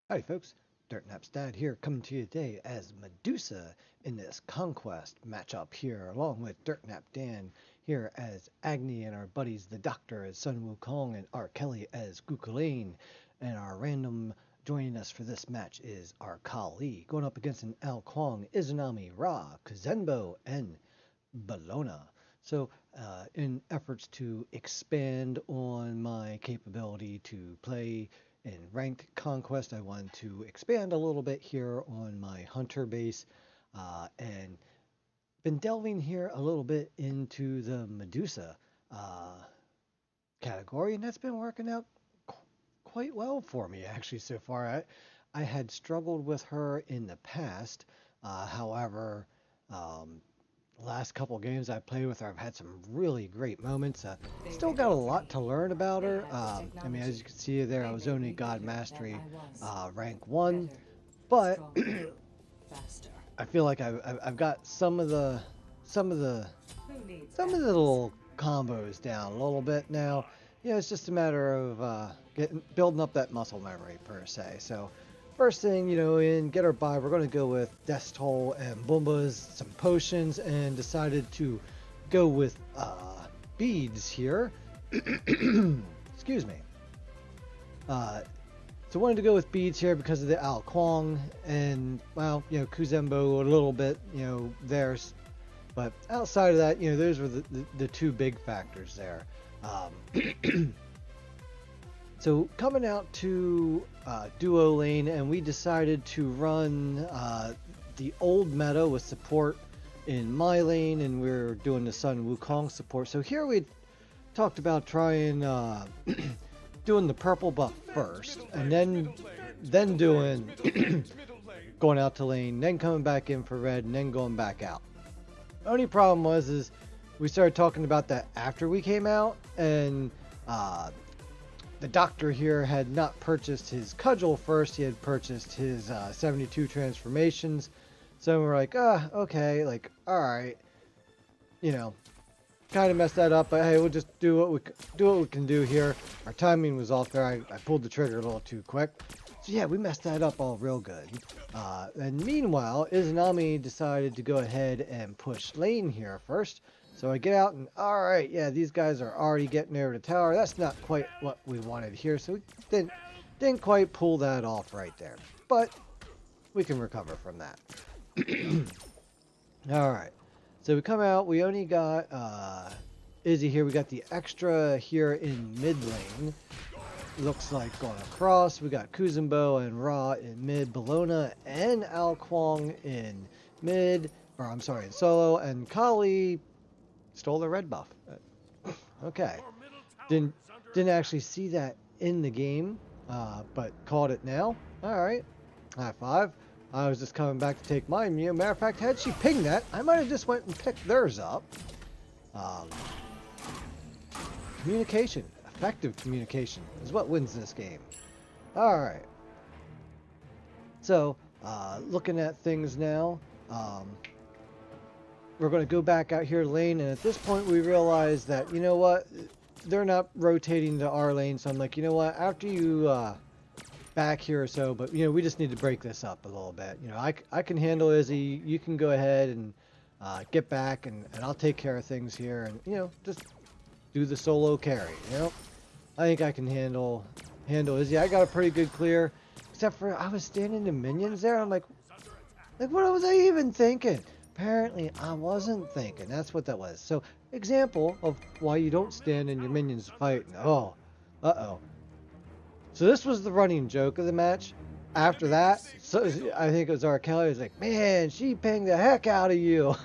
Howdy folks, Dirtnap's dad here coming to you today as Medusa in this Conquest matchup here, along with Dirtnap Dan here as Agni and our buddies the Doctor as Sun Wukong and R. Kelly as Gukulane. And our random joining us for this match is our Kali, going up against an Al Kwong, Izanami, Ra, Kuzenbo, and Bologna. So, in efforts to expand on my capability to play in ranked conquest, I wanted to expand a little bit here on my hunter base, and been delving here a little bit into the Medusa category, and that's been working out quite well for me actually so far. I had struggled with her in the past, however. Last couple games I played with her, I've had some really great moments. Still got a lot to learn about her. I mean, as you can see there, I was only God Mastery rank 1, but I feel like I've got some of the little combos down a little bit now. You know, it's just a matter of building up that muscle memory per se. So first thing, you know, in Get Her By, we're going to go with Death Toll and Boombas, some potions, and decided to go with beads here. Excuse me. So wanted to go with beads here because of the Al Kwong and, well, you know, Kuzenbo a little bit, you know, theirs. But outside of that, you know, those were the two big factors there. So coming out to duo lane, and we decided to run the old meta with support in my lane, and we're doing the Sun Wukong support. So here we talked about trying doing the purple buff first, and then doing going out to lane, then coming back in for red, and then going back out. The only problem is we started talking about that after we came out, and the Doctor here had not purchased his cudgel first. He had purchased his 72 transformations. So we're like, okay, like, all right, you know, kind of messed that up. But hey, we'll just do what we can do here. Our timing was off there. I pulled the trigger a little too quick. So yeah, we messed that up all real good. And meanwhile, Izanami decided to go ahead and push lane here first. So I get out and, all right, yeah, these guys are already getting near the tower. That's not quite what we wanted here, so we didn't quite pull that off right there. But we can recover from that. All right, so we come out. We only got Izzy here. We got the extra here in mid lane. Looks like going across. We got Kuzenbo and Ra in mid, Bologna and Al Kwong in mid, or I'm sorry, in solo, and Kali stole the red buff. Okay. Didn't actually see that in the game, but caught it now. Alright. High five. I was just coming back to take mine. Matter of fact, had she pinged that, I might have just went and picked theirs up. Communication. Effective communication is what wins this game. Alright. So, looking at things now, we're going to go back out here lane, and at this point we realize that, you know what, they're not rotating to our lane, so I'm like, you know what, after you back here or so, but you know, we just need to break this up a little bit. You know, I can handle Izzy, you can go ahead and get back, and I'll take care of things here, and you know, just do the solo carry. You know, I think I can handle Izzy. I got a pretty good clear, except for I was standing in minions there. I'm like what was I even thinking? Apparently, I wasn't thinking. That's what that was. So, example of why you don't stand in your minions fighting. Oh, uh-oh. So this was the running joke of the match. After that, so I think it was R. Kelly. Was like, man, she pinged the heck out of you.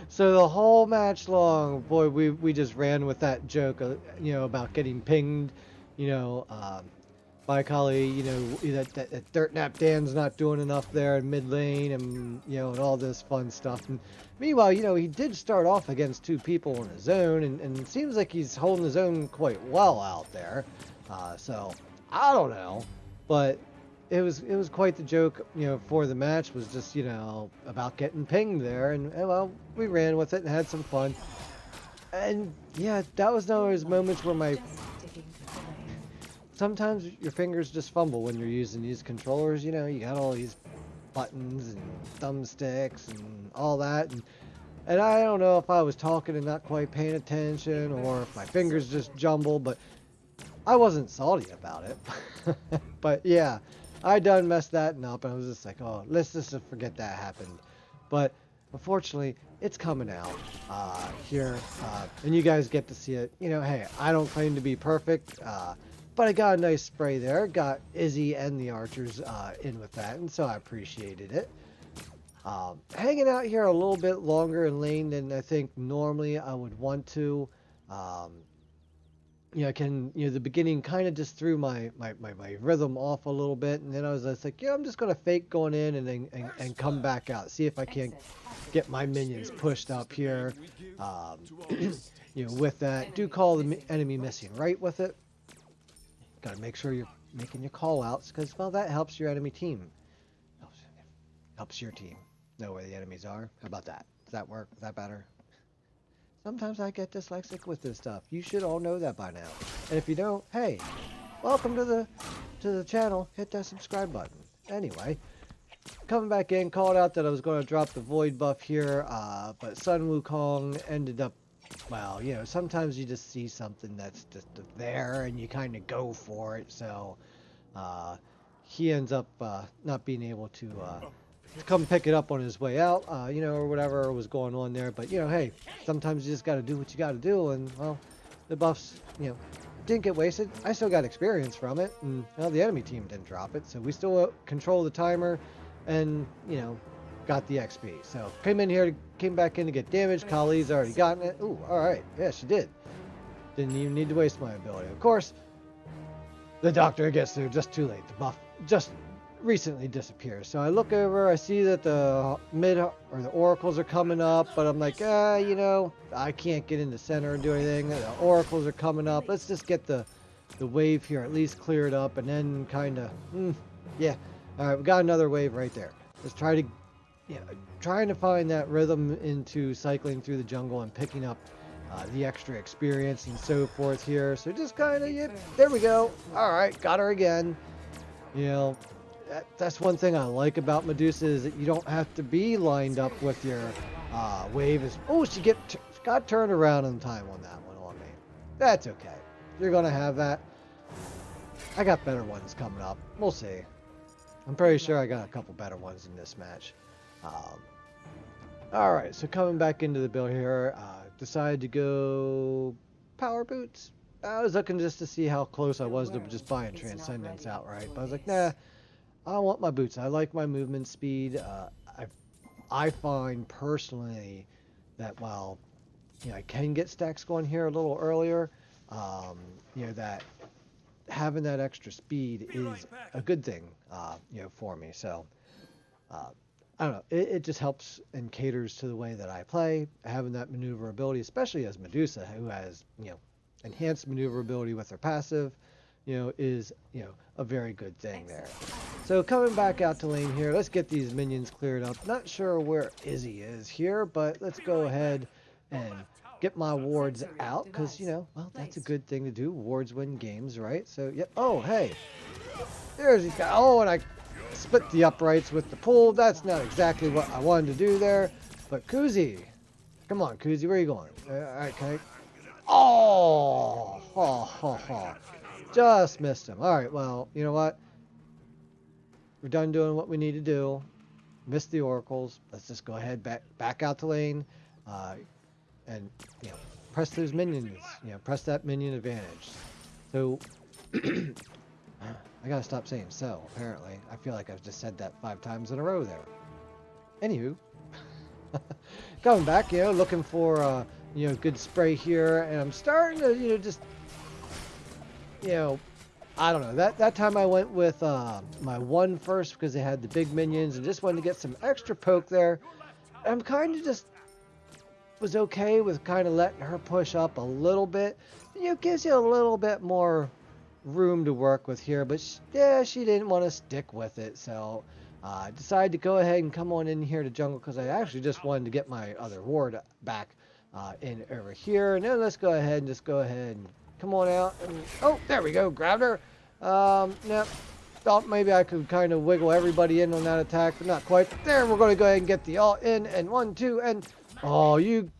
So the whole match long, boy, we just ran with that joke, you know, about getting pinged, you know, by Kali, you know, that Dirtnap Dan's not doing enough there in mid lane, and you know, and all this fun stuff. And meanwhile, you know, he did start off against two people in his own, and it seems like he's holding his own quite well out there. So I don't know, but it was quite the joke, you know, for the match was just, you know, about getting pinged there, and well, we ran with it and had some fun. And yeah, that was one of those moments where my sometimes your fingers just fumble when you're using these controllers. You know, you got all these buttons and thumbsticks and all that, and I don't know if I was talking and not quite paying attention, or if my fingers just jumbled, but I wasn't salty about it. But yeah, I done messed that up, and I was just like, oh, let's just forget that happened. But unfortunately, it's coming out here, and you guys get to see it. You know, hey, I don't claim to be perfect, but I got a nice spray there. Got Izzy and the archers in with that, and so I appreciated it. Hanging out here a little bit longer in lane than I think normally I would want to. You know, the beginning kind of just threw my rhythm off a little bit, and then I was just like, yeah, I'm just gonna fake going in and come back out, see if I can get my minions pushed up here. You know, with that, do call the enemy missing right with it. Gotta make sure you're making your call outs, because well, that helps your enemy team. Helps your team know where the enemies are. How about that? Does that work? Is that better? Sometimes I get dyslexic with this stuff. You should all know that by now. And if you don't, hey, welcome to the channel. Hit that subscribe button. Anyway, coming back in, called out that I was going to drop the void buff here, but Sun Wukong ended up, well, you know, sometimes you just see something that's just there and you kind of go for it. So he ends up not being able to come pick it up on his way out, you know, or whatever was going on there. But, you know, hey, sometimes you just got to do what you got to do. And, well, the buffs, you know, didn't get wasted. I still got experience from it. And, well, the enemy team didn't drop it. So we still control the timer and, you know, got the XP. So came back in to get damage. Kali's already gotten it. Ooh, all right. Yeah, she did. Didn't even need to waste my ability. Of course, the doctor gets there just too late. The buff just recently disappears. So I look over, I see that the mid or the oracles are coming up, but I'm like, you know, I can't get in the center and do anything. The oracles are coming up. Let's just get the wave here at least cleared up, and then kind of, yeah. All right, we got another wave right there. Let's try to, you know, trying to find that rhythm into cycling through the jungle and picking up the extra experience and so forth here. So just kind of, yeah, there we go. All right, got her again. You know, that's one thing I like about Medusa, is that you don't have to be lined up with your wave. Oh, she got turned around in time on that one on me. That's okay. You're going to have that. I got better ones coming up. We'll see. I'm pretty sure I got a couple better ones in this match. Alright, so coming back into the build here, decided to go power boots. I was looking just to see how close I was to just buying Transcendence outright, but I was like, nah, I want my boots. I like my movement speed. I find personally that while, you know, I can get stacks going here a little earlier, you know, that having that extra speed is a good thing, you know, for me. So I don't know, it just helps and caters to the way that I play. Having that maneuverability, especially as Medusa, who has, you know, enhanced maneuverability with her passive, you know, is, you know, a very good thing there. So coming back out to lane here, let's get these minions cleared up. Not sure where Izzy is here, but let's go ahead and get my wards out, because, you know, well, that's a good thing to do. Wards win games, right? So, yeah. Oh, hey. There's these guys. Oh, and I split the uprights with the pull. That's not exactly what I wanted to do there. But Kuzi. Come on, Kuzi. Where are you going? All right, can I... Oh! Just missed him. All right, well, you know what? We're done doing what we need to do. Missed the oracles. Let's just go ahead back out to lane. And, you know, press those minions, you know, press that minion advantage. So, I gotta stop saying so, apparently. I feel like I've just said that 5 times in a row there. Anywho, coming back, you know, looking for, you know, good spray here, and I'm starting to, you know, just, you know, I don't know, that time I went with my 1 first because they had the big minions and just wanted to get some extra poke there. I'm kind of just was okay with kind of letting her push up a little bit. You know, gives you a little bit more room to work with here, but yeah, she didn't want to stick with it, so I decided to go ahead and come on in here to jungle, because I actually just wanted to get my other ward back in over here. And then let's go ahead and come on out. And, oh, there we go, grabbed her. Yep. Thought maybe I could kind of wiggle everybody in on that attack, but not quite. There, we're going to go ahead and get the all in, and 1, 2, and... Oh, you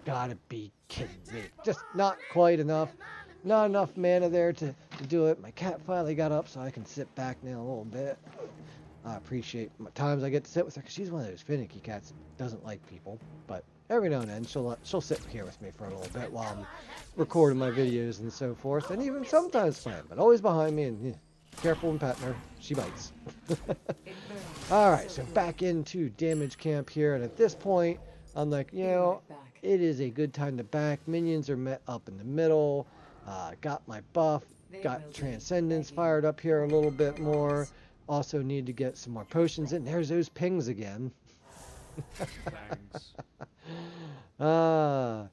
gotta be kidding me. Just not quite enough. Not enough mana there to do it. My cat finally got up, so I can sit back now a little bit. I appreciate my times I get to sit with her, because she's one of those finicky cats that doesn't like people. But every now and then, she'll sit here with me for a little bit while I'm recording my videos and so forth, and even sometimes playing, but always behind me, and careful when patting her. She bites. Alright, so back into damage camp here, and at this point, I'm like, you know, it is a good time to back. Minions are met up in the middle. Got my buff. Got Transcendence fired up here a little bit more. Also need to get some more potions in. There's those pings again. Oh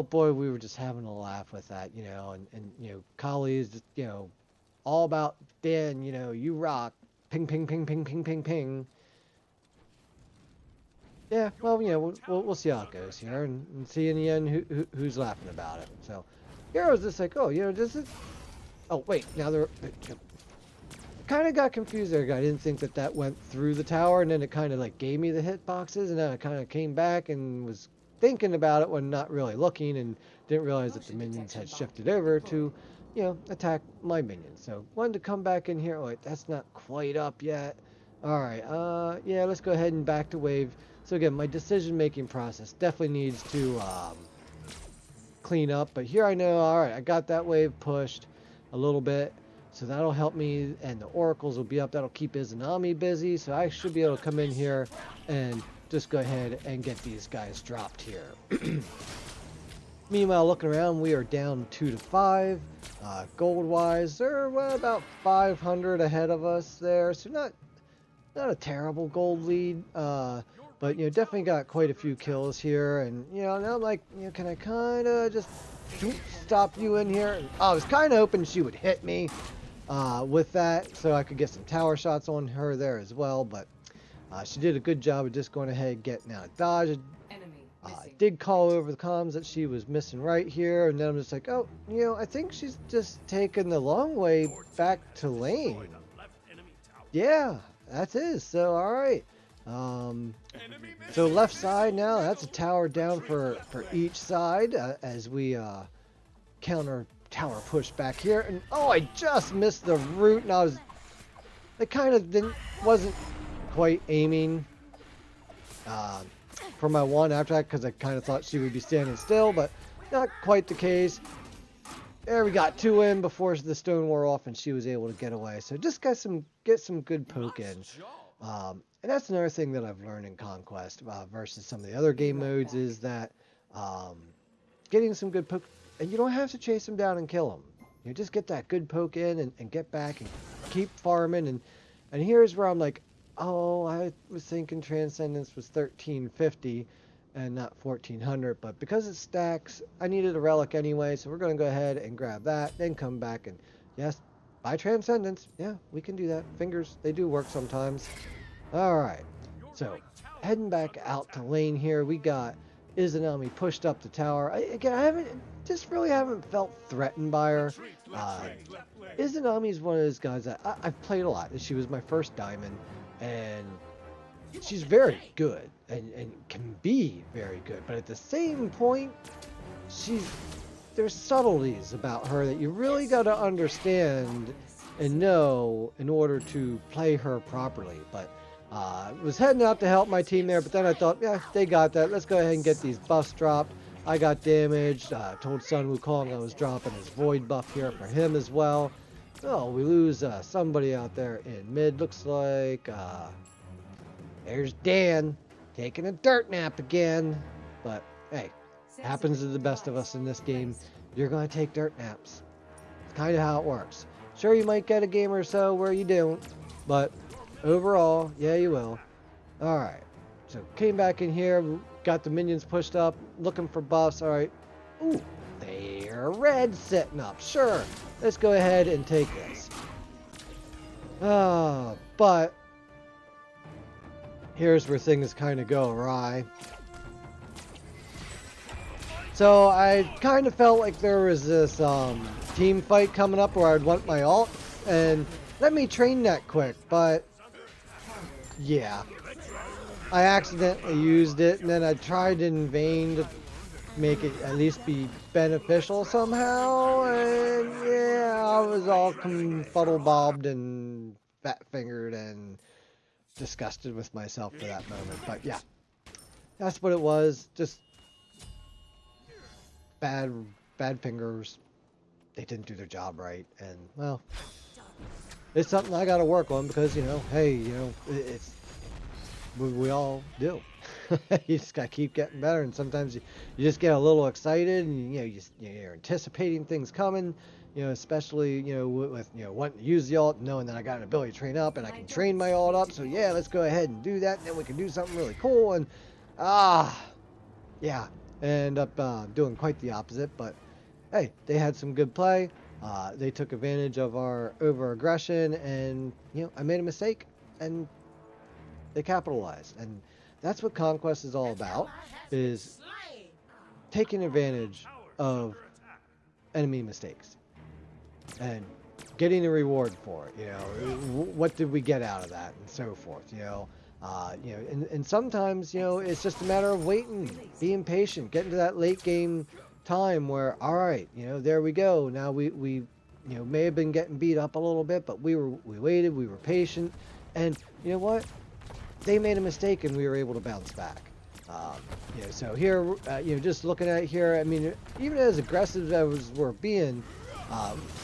boy, we were just having a laugh with that, you know, and you know, Kali's just, you know, all about Dan, you know, you rock. Ping, ping, ping, ping, ping, ping, ping. Yeah, well, you know, we'll see how it goes here, and see in the end who's laughing about it. So, here I was just like, oh, you know, this is... Oh, wait, now they're... kind of got confused there. I didn't think that went through the tower, and then it kind of, like, gave me the hitboxes, and then I kind of came back and was thinking about it when not really looking, and didn't realize that the minions had shifted over to, you know, attack my minions. So, wanted to come back in here. Oh, wait, that's not quite up yet. Alright, yeah, let's go ahead and back to wave. So again, my decision-making process definitely needs to clean up. But here I know, alright, I got that wave pushed a little bit. So that'll help me, and the oracles will be up. That'll keep Izanami busy. So I should be able to come in here and just go ahead and get these guys dropped here. Meanwhile, looking around, we are down 2 to 5. Gold-wise, they're about 500 ahead of us there. So not a terrible gold lead. But, you know, definitely got quite a few kills here. And, you know, now I'm like, you know, can I kind of just stop you in here? And I was kind of hoping she would hit me with that, so I could get some tower shots on her there as well. But she did a good job of just going ahead and getting out of dodge. Did call over the comms that she was missing right here. And then I'm just like, oh, you know, I think she's just taking the long way back to lane. Yeah, that's it. So, all right. So left side now, that's a tower down for each side as we counter tower push back here. And oh, I just missed the root, and I kind of wasn't quite aiming for my one after that, because I kind of thought she would be standing still, but not quite the case. There, we got 2 in before the stone wore off, and she was able to get away. So just get some good poke in. And that's another thing that I've learned in Conquest versus some of the other game modes is that getting some good poke, and you don't have to chase them down and kill them. You just get that good poke in and get back and keep farming. And here's where I'm like, oh, I was thinking Transcendence was 1350 and not 1400, but because it stacks, I needed a relic anyway, so we're going to go ahead and grab that, then come back and, yes, buy Transcendence. Yeah, we can do that. Fingers, they do work sometimes. Alright, so heading back out to lane here, we got Izanami pushed up the tower. I really haven't felt threatened by her. Izanami's one of those guys that I've played a lot. She was my first diamond, and she's very good and can be very good, but at the same point, there's subtleties about her that you really got to understand and know in order to play her properly. But was heading out to help my team there, but then I thought, yeah, they got that. Let's go ahead and get these buffs dropped. I got damaged. Told Sun Wukong I was dropping his void buff here for him as well. Oh, we lose somebody out there in mid. Looks like there's Dan taking a dirt nap again. But hey, happens to the best of us in this game. You're going to take dirt naps. It's kind of how it works. Sure, you might get a game or so where you don't, but overall, yeah, you will. Alright, so came back in here, got the minions pushed up, looking for buffs. Alright, ooh, they're red sitting up. Sure, let's go ahead and take this. But here's where things kind of go awry. So I kind of felt like there was this team fight coming up where I'd want my ult, and let me train that quick, but yeah. I accidentally used it, and then I tried in vain to make it at least be beneficial somehow, and yeah, I was all confuddle-bobbed and fat-fingered and disgusted with myself for that moment. But yeah, that's what it was. Just bad fingers. They didn't do their job right, and well, it's something I got to work on because, you know, hey, you know, it's we all do. You just got to keep getting better, and sometimes you just get a little excited, and you know, you're anticipating things coming, you know, especially, you know, with you know, wanting to use the ult, knowing that I got an ability to train up and I can train my ult up, so yeah, let's go ahead and do that, and then we can do something really cool. And yeah, I end up doing quite the opposite. But hey, they had some good play. They took advantage of our over aggression, and you know, I made a mistake, and they capitalized. And that's what Conquest is all about, is taking advantage of enemy mistakes and getting a reward for it. You know, what did we get out of that, and so forth. You know, and sometimes, you know, it's just a matter of waiting, being patient, getting to that late game time where, all right, you know, there we go. Now we you know, may have been getting beat up a little bit, but we waited, we were patient, and you know what? They made a mistake, and we were able to bounce back. You know, so here, you know, just looking at it here, I mean, even as aggressive as we're being,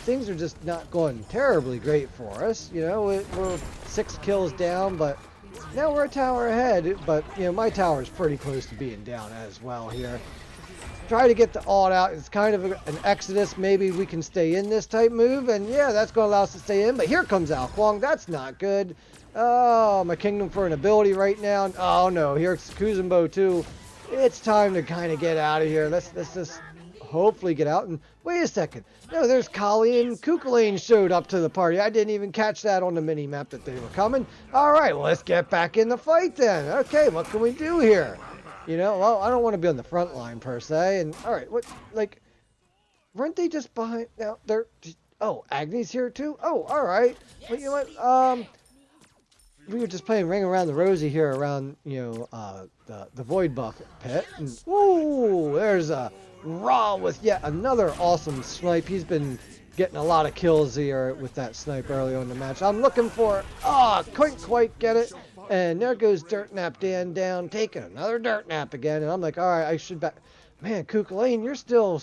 things are just not going terribly great for us. You know, we're 6 kills down, but now we're a tower ahead. But you know, my tower is pretty close to being down as well here. Try to get the ult out. It's kind of an exodus. Maybe we can stay in this type move, and yeah, that's going to allow us to stay in. But here comes Al Kwong. That's not good. Oh, my kingdom for an ability right now. Oh no, here's Kuzumbo too. It's time to kind of get out of here. Let's just hopefully get out. And wait a second. No, there's Kali and Kukulane showed up to the party. I didn't even catch that on the mini map that they were coming. All right, well, let's get back in the fight then. Okay, what can we do here? You know, well, I don't want to be on the front line per se. And all right, what, like, weren't they just behind? Now they're. Oh, Agni's here too. Oh, all right. Well, you know what? We were just playing Ring Around the Rosie here around, you know, the Void Buff pit. And, woo! There's a Raw with yet another awesome snipe. He's been getting a lot of kills here with that snipe early on in the match. I'm looking for it. Couldn't quite get it. And there goes Dirt Nap Dan down, taking another Dirt Nap again. And I'm like, all right, I should back. Man, Kukulane, you're still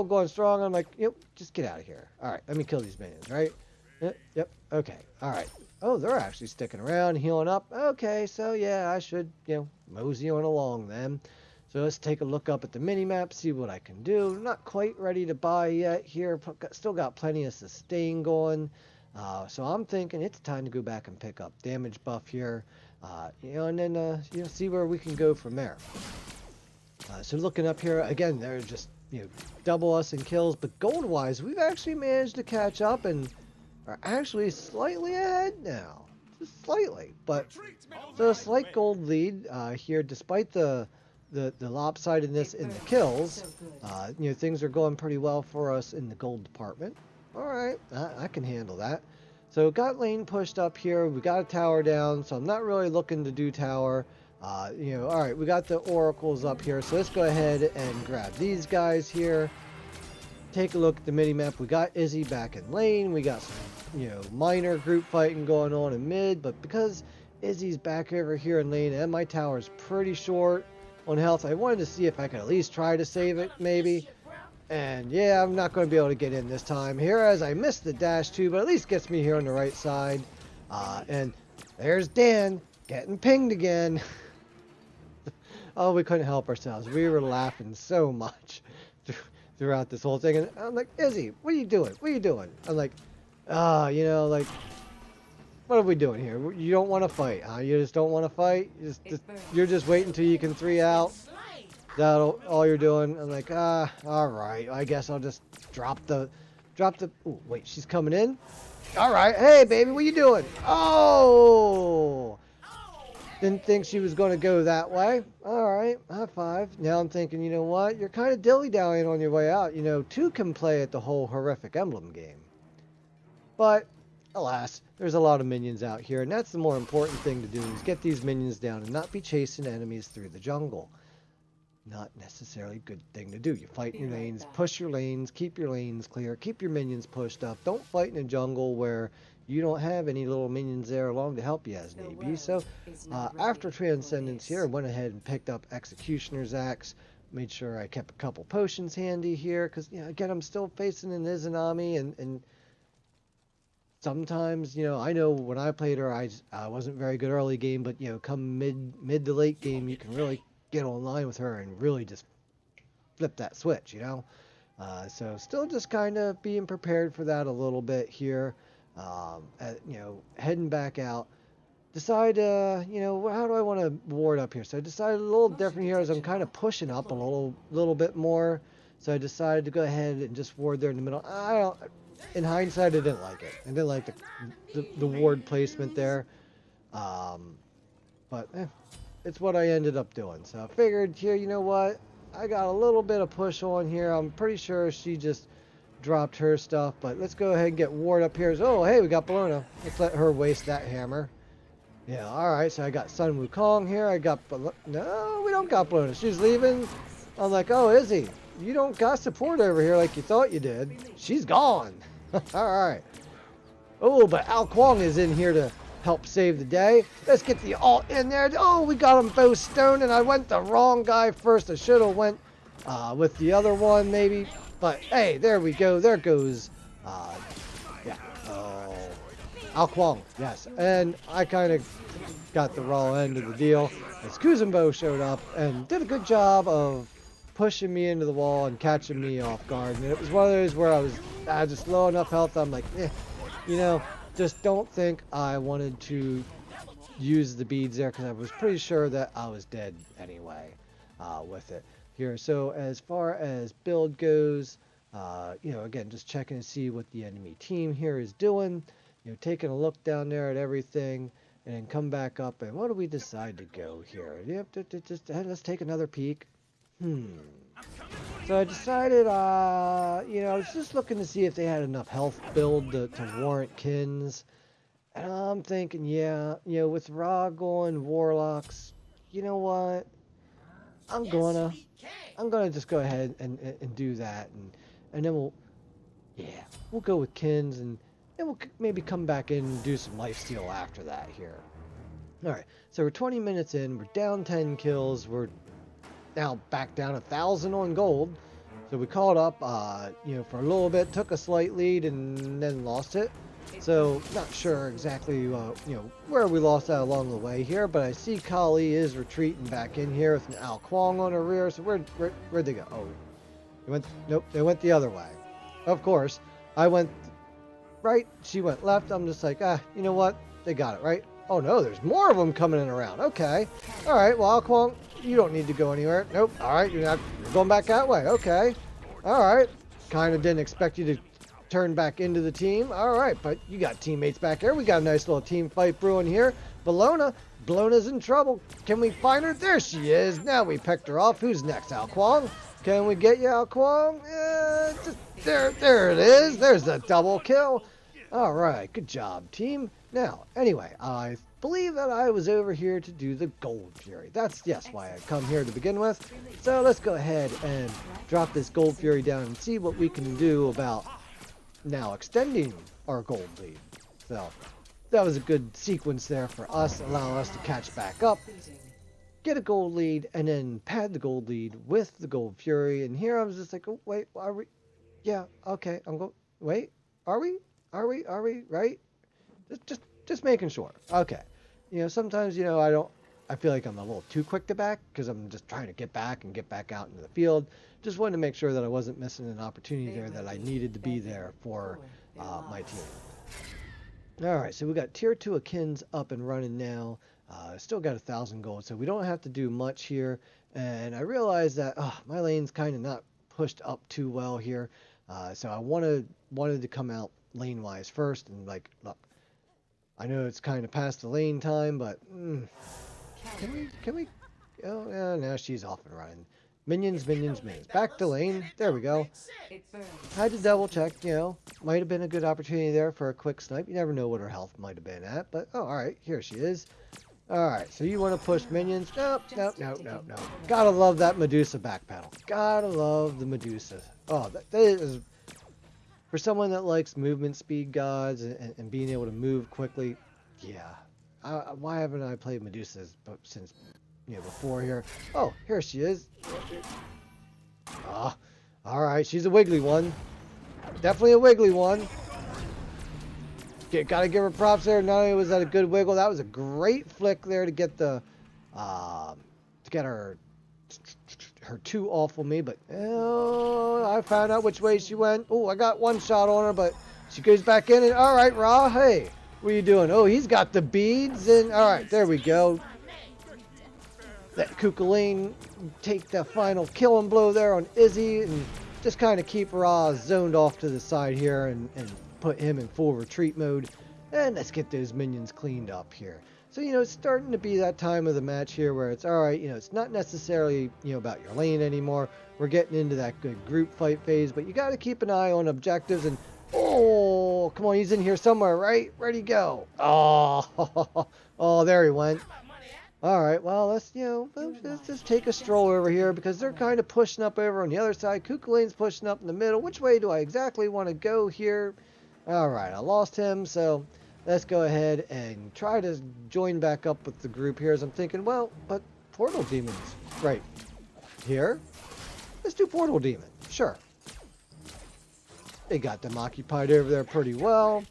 going strong. I'm like, yep, just get out of here. All right, let me kill these minions, right? Yep, okay, all right. Oh, they're actually sticking around, healing up. Okay, so yeah, I should, you know, mosey on along then. So let's take a look up at the mini-map, see what I can do. Not quite ready to buy yet here. Still got plenty of sustain going. So I'm thinking it's time to go back and pick up damage buff here. You know, and then, you know, see where we can go from there. So looking up here, again, they're just, you know, double us in kills. But gold-wise, we've actually managed to catch up and are actually slightly ahead now, just slightly, but so a slight gold lead here, despite the lopsidedness in the kills. You know, things are going pretty well for us in the gold department. All right, I can handle that. So got lane pushed up here. We got a tower down, so I'm not really looking to do tower. You know, all right, we got the oracles up here, so let's go ahead and grab these guys here. Take a look at the mini-map. We got Izzy back in lane. We got some, you know, minor group fighting going on in mid, but because Izzy's back over here in lane and my tower's pretty short on health, I wanted to see if I could at least try to save it, maybe. And yeah, I'm not going to be able to get in this time here, as I missed the dash too, but at least gets me here on the right side. And there's Dan getting pinged again. Oh, we couldn't help ourselves. We were laughing so much throughout this whole thing. And I'm like, Izzy, what are you doing? What are you doing? I'm like, you know, like, what are we doing here? You don't want to fight, huh? You just don't want to fight? You're just waiting until you can 3 out? That's all you're doing? I'm like, all right. I guess I'll just drop the, ooh, wait, she's coming in? All right. Hey, baby, what you doing? Oh! Didn't think she was going to go that way. All right, high five. Now I'm thinking, you know what? You're kind of dilly-dallying on your way out. You know, two can play at the whole horrific emblem game. But, alas, there's a lot of minions out here, and that's the more important thing to do, is get these minions down and not be chasing enemies through the jungle. Not necessarily a good thing to do. You fight in your lanes, push your lanes, keep your lanes clear, keep your minions pushed up. Don't fight in a jungle where you don't have any little minions there along to help you as need be. So after Transcendence here, I went ahead and picked up Executioner's Axe. Made sure I kept a couple potions handy here because, you know, again, I'm still facing an Izanami, and sometimes, you know, I know when I played her, I wasn't very good early game, but, you know, come mid to late game, you can really get online with her and really just flip that switch, you know. So still just kind of being prepared for that a little bit here. You know, heading back out. Decide, you know, how do I want to ward up here? So I decided a little different here as I'm kind of pushing up a little bit more. So I decided to go ahead and just ward there in the middle. In hindsight, I didn't like it. I didn't like the ward placement there. But it's what I ended up doing. So I figured here, you know what? I got a little bit of push on here. I'm pretty sure she just dropped her stuff. But let's go ahead and get ward up here. So, oh, hey, we got Bellona. Let's let her waste that hammer. Yeah, alright. So I got Sun Wukong here. I got... No, we don't got Bellona. She's leaving. I'm like, oh, Izzy, you don't got support over here like you thought you did. She's gone. Alright. Oh, but Al Kwong is in here to help save the day. Let's get the ult in there. Oh, we got them both stoned, and I went the wrong guy first. I should have went with the other one, maybe. But, hey, there we go. There goes, yeah. Oh, Al Kwong, yes. And I kind of got the raw end of the deal as Kuzumbo showed up and did a good job of pushing me into the wall and catching me off guard. And it was one of those where I was just low enough health. I'm like, you know, just don't think I wanted to use the beads there because I was pretty sure that I was dead anyway with it here. So as far as build goes, you know, again, just checking to see what the enemy team here is doing. You know, taking a look down there at everything and then come back up. And what do we decide to go here? Yep, just let's take another peek. So I decided, you know, I was just looking to see if they had enough health build to warrant Kins. And I'm thinking, yeah, you know, with Ra going Warlocks, you know what? I'm gonna just go ahead and do that. And then we'll go with Kins, and then we'll maybe come back in and do some lifesteal after that here. Alright, so we're 20 minutes in, we're down 10 kills, we're now back down 1,000 on gold. So we caught up, you know, for a little bit, took a slight lead, and then lost it. So not sure exactly, you know, where we lost that along the way here, but I see Kali is retreating back in here with an Al Kwong on her rear. So where'd they go? Oh, nope, they went the other way. Of course, I went right, she went left. I'm just like, you know what? They got it, right? Oh no, there's more of them coming in around. Okay. All right, well, Al Kwong, you don't need to go anywhere. Nope. All right, you're going back that way. Okay. All right. Kind of didn't expect you to turn back into the team. All right, but you got teammates back here. We got a nice little team fight brewing here. Bellona's in trouble. Can we find her? There she is. Now we picked her off. Who's next, Al Kwong? Can we get you, Al Kwong? There it is. There's the double kill. All right, good job, team. Now, anyway, I believe that I was over here to do the Gold Fury. That's, yes, why I come here to begin with. So let's go ahead and drop this Gold Fury down and see what we can do about now extending our gold lead. So that was a good sequence there for us, allow us to catch back up, get a gold lead, and then pad the gold lead with the Gold Fury. And here I was just like, oh, wait, are we? Yeah, okay, wait, are we? Right? Just making sure. Okay. You know, sometimes, you know, I feel like I'm a little too quick to back because I'm just trying to get back out into the field. Just wanted to make sure that I wasn't missing an opportunity there, that I needed to be there for my team. All right, so we got tier 2 Akins up and running now. Still got 1,000 gold, so we don't have to do much here. And I realized that my lane's kind of not pushed up too well here. So I wanted to come out lane-wise first and, like, look, I know it's kind of past the lane time, but Can we? Oh, yeah, now she's off and running. Minions, minions, minions. Back to lane. There we go. Had to double check, you know. Might have been a good opportunity there for a quick snipe. You never know what her health might have been at. But, oh, alright. Here she is. Alright, so you want to push minions? Nope, nope, nope, nope, nope. Gotta love that Medusa backpedal. Gotta love the Medusa. Oh, that is... For someone that likes movement speed gods and being able to move quickly, yeah. Why haven't I played Medusa since, you know, before here? Oh, here she is. Ah, alright, she's a wiggly one. Definitely a wiggly one. Gotta give her props there. Not only was that a good wiggle, that was a great flick there to get the, to get her two off of me, but oh, I found out which way she went. Oh, I got one shot on her, but she goes back in and all right, Ra, hey, what are you doing? Oh, he's got the beads and all right, there we go. Let Kukulane take the final killing blow there on Izzy and just kind of keep Ra zoned off to the side here and put him in full retreat mode. And let's get those minions cleaned up here. So, you know, it's starting to be that time of the match here where it's, all right, you know, it's not necessarily, you know, about your lane anymore. We're getting into that good group fight phase, but you got to keep an eye on objectives and, oh, come on, he's in here somewhere, right? Where'd he go? Oh, oh, there he went. All right, well, let's just take a stroll over here because they're kind of pushing up over on the other side. Kukulane's pushing up in the middle. Which way do I exactly want to go here? All right, I lost him, so... Let's go ahead and try to join back up with the group here as I'm thinking, well, but Portal Demons, right here? Let's do Portal Demon, sure. They got them occupied over there pretty well.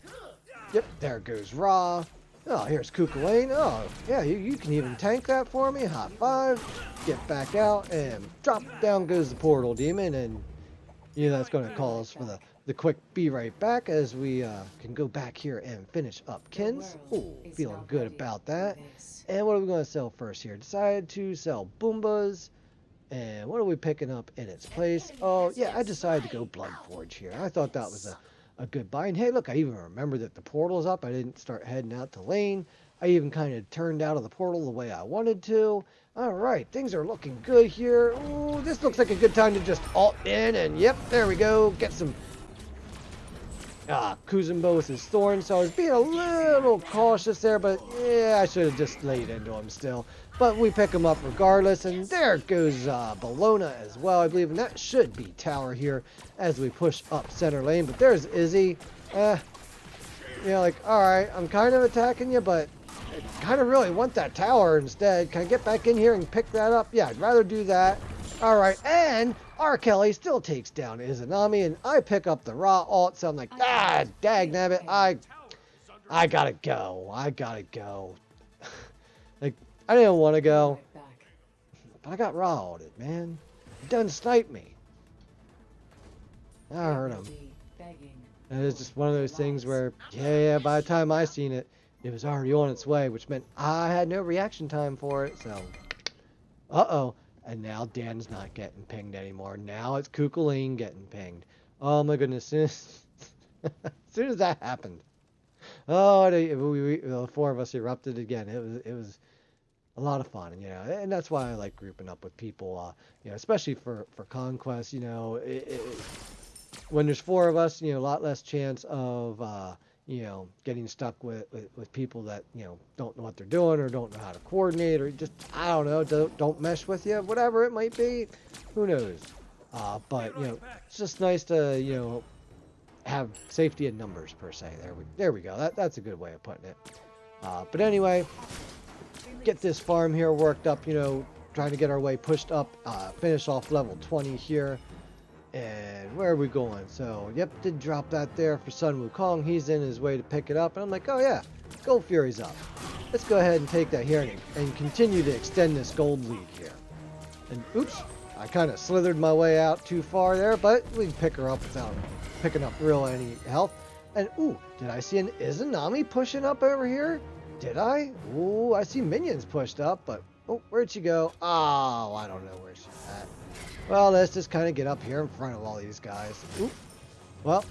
Yep, there goes Ra. Oh, here's Kukulane. Oh, yeah, you can even tank that for me. High five. Get back out and drop down goes the Portal Demon. And, you know, that's going to call us for the quick be right back as we can go back here and finish up Kins. Ooh, feeling good about that. And what are we going to sell first here? Decided to sell Boombas. And what are we picking up in its place? Oh, yeah, I decided to go Bloodforge here. I thought that was a good buy. And hey, look, I even remember that the portal's up. I didn't start heading out to lane. I even kind of turned out of the portal the way I wanted to. All right, things are looking good here. Ooh, this looks like a good time to just ult in. And yep, there we go. Get some... Kuzumbo with his thorn, so I was being a little cautious there, but yeah, I should have just laid into him still. But we pick him up regardless, and there goes Bologna as well, I believe, and that should be tower here as we push up center lane. But there's Izzy. You know, like, alright, I'm kind of attacking you, but I kind of really want that tower instead. Can I get back in here and pick that up? Yeah, I'd rather do that. Alright, and R. Kelly still takes down Izanami, and I pick up the Ra ult, so I'm like, dagnabbit, I gotta go. I gotta go. Like, I didn't want to go, but I got Ra ulted, man. He done sniped me. I heard him. And it's just one of those things where, yeah, by the time I seen it, it was already on its way, which meant I had no reaction time for it, so, uh-oh. And now Dan's not getting pinged anymore. Now it's Kukulane getting pinged. Oh my goodness. As soon as that happened. Oh, the four of us erupted again. It was a lot of fun, you know. And that's why I like grouping up with people, you know, especially for Conquest, you know. When there's four of us, you know, a lot less chance of, you know, getting stuck with people that, you know, don't know what they're doing or don't know how to coordinate or just, I don't know, don't mesh with you, whatever it might be. Who knows? But, you know, it's just nice to, you know, have safety in numbers, per se. There we go. That's a good way of putting it. But anyway, get this farm here worked up, you know, trying to get our way pushed up, finish off level 20 here. And where are we going? So, yep, did drop that there for Sun Wukong. He's in his way to pick it up. And I'm like, oh yeah, Gold Fury's up. Let's go ahead and take that here and continue to extend this gold lead here. And oops, I kind of slithered my way out too far there, but we can pick her up without picking up any health. And ooh, did I see an Izanami pushing up over here? Did I? Ooh, I see minions pushed up, but oh, where'd she go? Oh, I don't know where she's at. Well, let's just kind of get up here in front of all these guys. Oop. Well,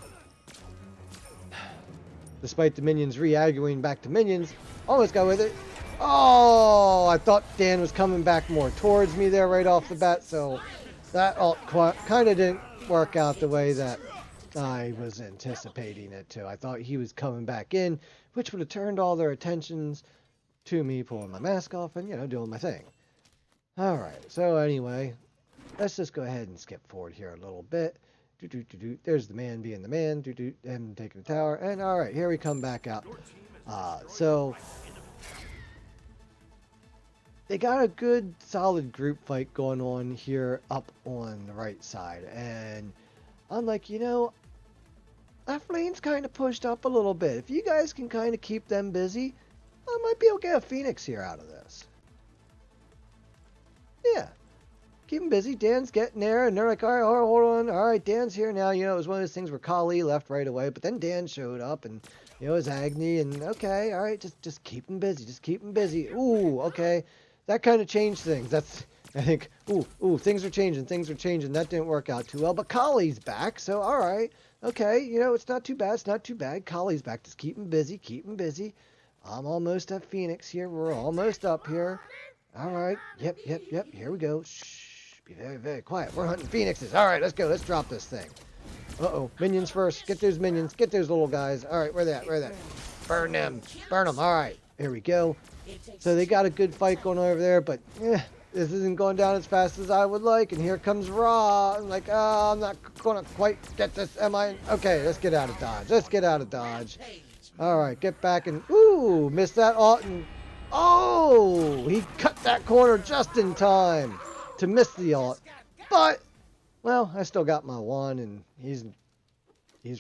despite the minions re-arguing back to minions, almost got with it. Oh, I thought Dan was coming back more towards me there right off the bat, so that kind of didn't work out the way that I was anticipating it to. I thought he was coming back in, which would have turned all their attentions to me pulling my mask off and, doing my thing. Alright, so anyway, let's just go ahead and skip forward here a little bit. There's the man being the man. Him taking the tower. And alright, here we come back out. So they got a good solid group fight going on here up on the right side. And I'm like, that lane's kind of pushed up a little bit. If you guys can kind of keep them busy, I might be able to get a Phoenix here out of this. Yeah. Keep them busy. Dan's getting there, and they're like, all right, hold on. All right, Dan's here now. It was one of those things where Kali left right away, but then Dan showed up, and, it was Agni, and okay, all right, just keep them busy. Just keep them busy. Ooh, okay. That kind of changed things. That's, I think, ooh, things are changing. That didn't work out too well, but Kali's back, so all right. Okay, it's not too bad. Kali's back. Just keep them busy. I'm almost at Phoenix here. We're almost up here. All right. Yep. Here we go. Shh. Be very, very quiet. We're hunting Phoenixes. All right, let's go. Let's drop this thing. Uh-oh. Minions first. Get those minions. Get those little guys. All right, where they at? Burn them. All right. Here we go. So they got a good fight going over there, but this isn't going down as fast as I would like. And here comes Ra. I'm like, I'm not going to quite get this. Am I? Okay, let's get out of dodge. All right, get back and, ooh, missed that ult. And, oh, he cut that corner just in time to miss the ult. But, well, I still got my one, and he's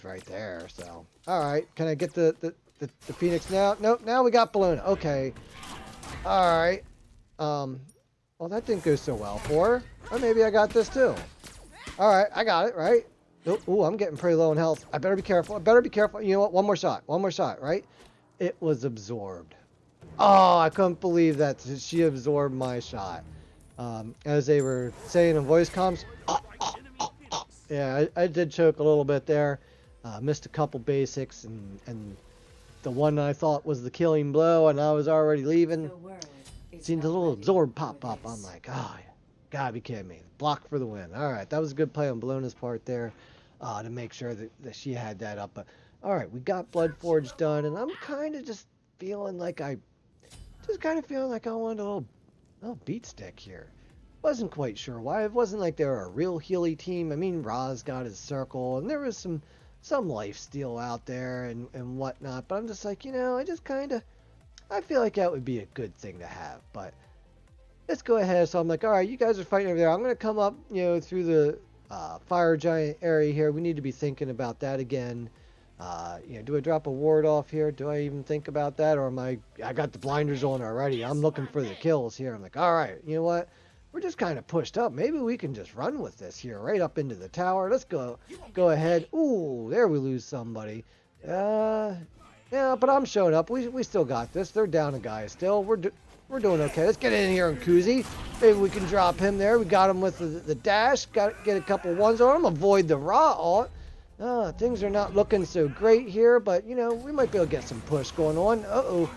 right there, so. All right, can I get the Phoenix now? Nope, now we got Balloon. Okay. All right. Well, that didn't go so well for her. Or maybe I got this too. All right, I got it, right? Ooh, I'm getting pretty low in health. I better be careful. You know what? One more shot, right? It was absorbed. Oh, I couldn't believe that she absorbed my shot. As they were saying in voice comms, yeah, I did choke a little bit there. Missed a couple basics, and the one I thought was the killing blow, and I was already leaving. Seemed a little absorb pop up. I'm like, oh, you gotta be kidding me. Block for the win. All right, that was a good play on Bellona's part there to make sure that she had that up. But all right, we got Bloodforge done, and I'm kind of just feeling like I wanted a little beat stick here. Wasn't quite sure why. It wasn't like they were a real healy team. I mean, Ra's got his circle, and there was some lifesteal out there and whatnot. But I'm just like, I feel like that would be a good thing to have. But let's go ahead. So I'm like, all right, you guys are fighting over there. I'm going to come up, through the fire giant area here. We need to be thinking about that again. Do I drop a ward off here? Do I even think about that? Or I got the blinders on already. I'm looking for the kills here. I'm like, all right, you know what? We're just kind of pushed up. Maybe we can just run with this here, right up into the tower. Let's go ahead. Ooh, there we lose somebody. Yeah, but I'm showing up. We still got this. They're down a guy still. We're doing okay. Let's get in here and Kuzi. Maybe we can drop him there. We got him with the dash. Get a couple ones on him. Avoid the raw ult. Things are not looking so great here, but, we might be able to get some push going on. Uh-oh.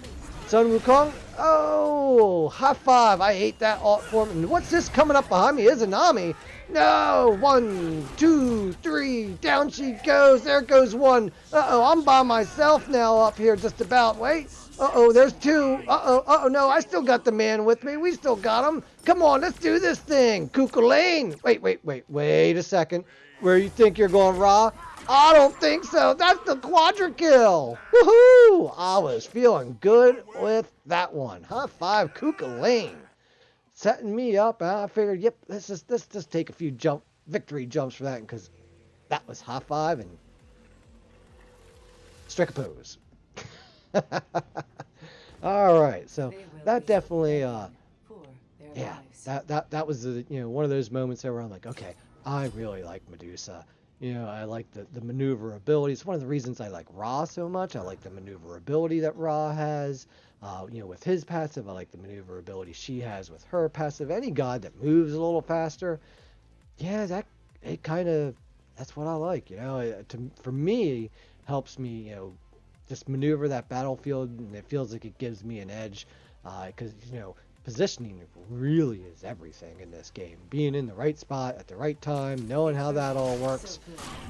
Sun Wukong. Oh, high five. I hate that ult form. And what's this coming up behind me? Is a Nami. No. 1, 2, 3. Down she goes. There goes one. Uh-oh. I'm by myself now up here just about. Wait. Uh-oh. There's two. Uh-oh. No, I still got the man with me. We still got him. Come on. Let's do this thing. Kukulane. Wait a second. Where you think you're going, Ra? I don't think so. That's the Quadrakill. Woohoo! I was feeling good with that one. High five, Kukulane. Setting me up. I figured, yep, let's just take a few victory jumps for that, because that was high five and strike a pose. All right, so that definitely, yeah, that was one of those moments there where I'm like, okay, I really like Medusa. I like the maneuverability. It's one of the reasons I like Ra so much. I like the maneuverability that Ra has. With his passive, I like the maneuverability she has with her passive. Any god that moves a little faster, yeah, that's what I like. For me, helps me, just maneuver that battlefield, and it feels like it gives me an edge. because positioning really is everything in this game. Being in the right spot at the right time, knowing how that all works,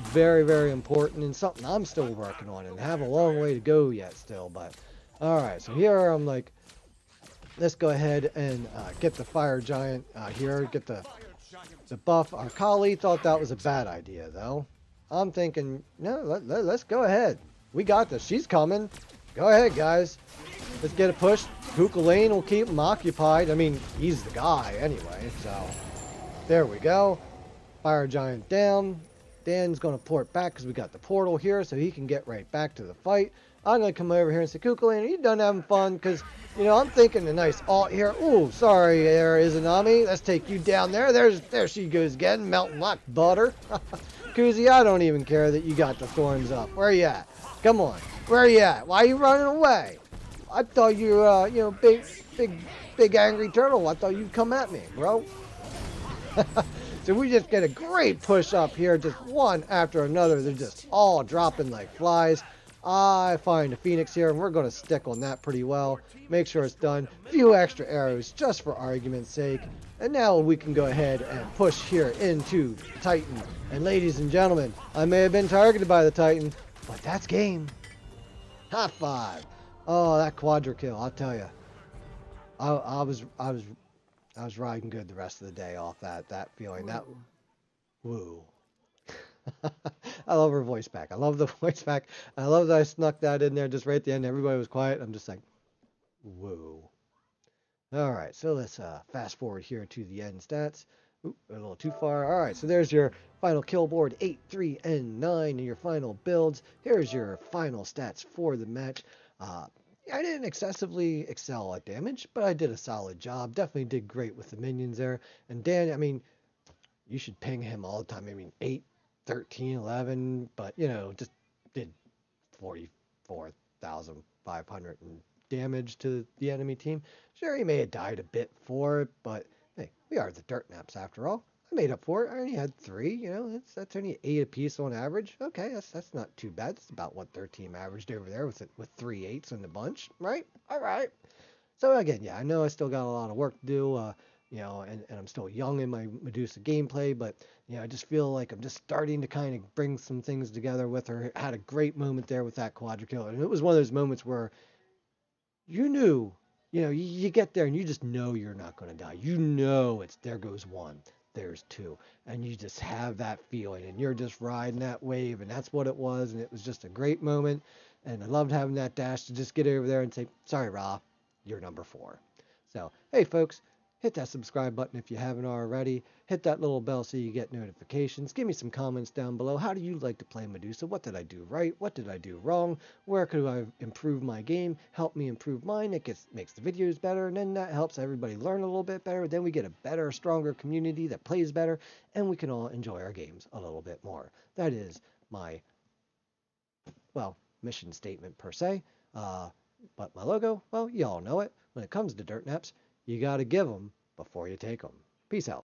very, very important, and something I'm still working on and have a long way to go yet still. But all right, so here I'm like, let's go ahead and get the fire giant here, get the buff. Our Kali thought that was a bad idea though. I'm thinking, no, let's go ahead. We got this. She's coming. Go ahead, guys. Let's get a push. Lane will keep him occupied. I mean, he's the guy anyway, so there we go. Fire giant down. Dan's going to port back because we got the portal here so he can get right back to the fight. I'm going to come over here and say, Lane, are you done having fun? Because, I'm thinking a nice alt here. Ooh, sorry there, Izanami. Let's take you down there. There she goes again, melting like butter. Kuzi, I don't even care that you got the thorns up. Where are you at? Come on. Where are you at? Why are you running away? I thought you were, big angry turtle. I thought you'd come at me, bro. So we just get a great push up here, just one after another. They're just all dropping like flies. I find a Phoenix here, and we're going to stick on that pretty well. Make sure it's done. A few extra arrows, just for argument's sake. And now we can go ahead and push here into the Titan. And ladies and gentlemen, I may have been targeted by the Titan, but that's game. High five. Oh, that Quadrakill, I'll tell you. I was riding good the rest of the day off that feeling. That woo. I love her voice pack. I love the voice pack. I love that I snuck that in there just right at the end. Everybody was quiet. I'm just like, woo. All right, so let's fast forward here to the end stats. Oop, a little too far. All right, so there's your final kill board, 8, 3, and 9, and your final builds. Here's your final stats for the match. I didn't excessively excel at damage, but I did a solid job. Definitely did great with the minions there. And Dan, I mean, you should ping him all the time. I mean, 8, 13, 11, but, just did 44,500 in damage to the enemy team. Sure, he may have died a bit for it, but hey, we are the Dirt Naps after all. I made up for it. I only had 3, that's only 8 apiece on average. Okay, that's not too bad. That's about what their team averaged over there with 3 8s in the bunch, right? All right. So again, yeah, I know I still got a lot of work to do, and I'm still young in my Medusa gameplay, but, I just feel like I'm just starting to kind of bring some things together with her. Had a great moment there with that Quadrakill, and it was one of those moments where you knew, you get there and you just know you're not going to die. It's there goes 1. There's 2, and you just have that feeling, and you're just riding that wave, and that's what it was, and it was just a great moment, and I loved having that dash to just get over there and say, sorry, Ra, you're number 4. So, hey, folks, hit that subscribe button if you haven't already. Hit that little bell so you get notifications. Give me some comments down below. How do you like to play Medusa? What did I do right? What did I do wrong? Where could I improve my game? Help me improve mine. It makes the videos better, and then that helps everybody learn a little bit better. Then we get a better, stronger community that plays better, and we can all enjoy our games a little bit more. That is my, mission statement per se. But my logo, y'all know it. When it comes to Dirt Naps, you got to give them before you take them. Peace out.